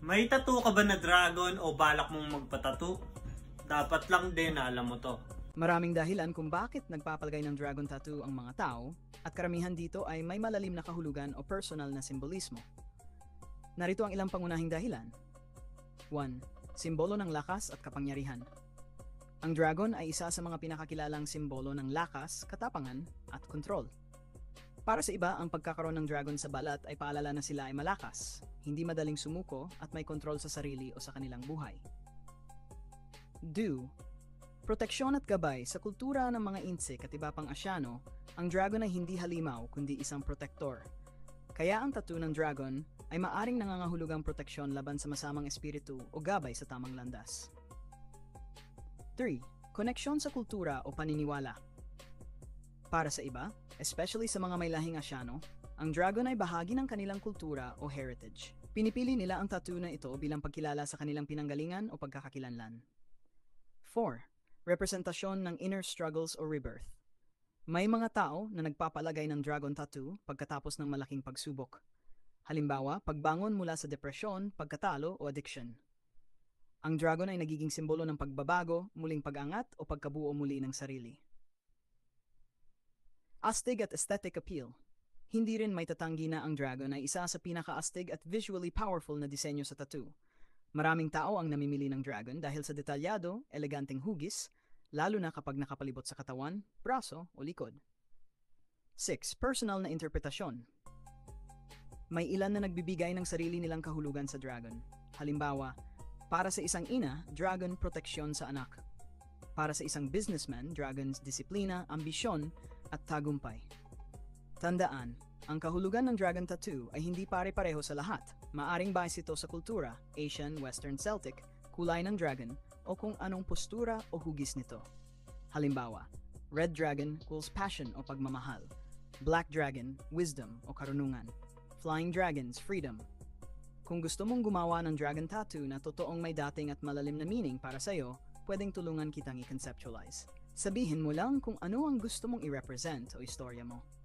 May tattoo ka ba na dragon o balak mong magpatattoo? Dapat lang din na alam mo to. Maraming dahilan kung bakit nagpapalagay ng dragon tattoo ang mga tao at karamihan dito ay may malalim na kahulugan o personal na simbolismo. Narito ang ilang pangunahing dahilan. 1. Simbolo ng lakas at kapangyarihan. Ang dragon ay isa sa mga pinakakilalang simbolo ng lakas, katapangan at kontrol. Para sa iba, ang pagkakaroon ng dragon sa balat ay paalala na sila ay malakas, hindi madaling sumuko at may kontrol sa sarili o sa kanilang buhay. 2. Proteksyon at gabay. Sa kultura ng mga Intsik at iba pang Asyano, ang dragon ay hindi halimaw kundi isang protektor. Kaya ang tattoo ng dragon ay maaring nangangahulugang proteksyon laban sa masamang espiritu o gabay sa tamang landas. 3. Koneksyon sa kultura o paniniwala. Para sa iba, especially sa mga may lahing Asyano, ang dragon ay bahagi ng kanilang kultura o heritage. Pinipili nila ang tattoo na ito bilang pagkilala sa kanilang pinanggalingan o pagkakakilanlan. 4. Representasyon ng inner struggles o rebirth. May mga tao na nagpapalagay ng dragon tattoo pagkatapos ng malaking pagsubok. Halimbawa, pagbangon mula sa depresyon, pagkatalo o addiction. Ang dragon ay nagiging simbolo ng pagbabago, muling pag-angat o pagkabuo muli ng sarili. Astig at aesthetic appeal. Hindi rin may tatanggi na ang dragon ay isa sa pinaka-astig at visually powerful na disenyo sa tattoo. Maraming tao ang namimili ng dragon dahil sa detalyado, eleganteng hugis, lalo na kapag nakapalibot sa katawan, braso o likod. 6. Personal na interpretasyon. May ilan na nagbibigay ng sarili nilang kahulugan sa dragon. Halimbawa, para sa isang ina, dragon proteksyon sa anak. Para sa isang businessman, dragons disiplina, ambisyon, at tagumpay. Tandaan, ang kahulugan ng dragon tattoo ay hindi pare-pareho sa lahat. Maaring base ito sa kultura, Asian, Western, Celtic, kulay ng dragon, o kung anong postura o hugis nito. Halimbawa, red dragon equals passion o pagmamahal. Black dragon, wisdom o karunungan. Flying dragons, freedom. Kung gusto mong gumawa ng dragon tattoo na totoong may dating at malalim na meaning para sa'yo, pwedeng tulungan kitang i-conceptualize. Sabihin mo lang kung ano ang gusto mong i-represent o istorya mo.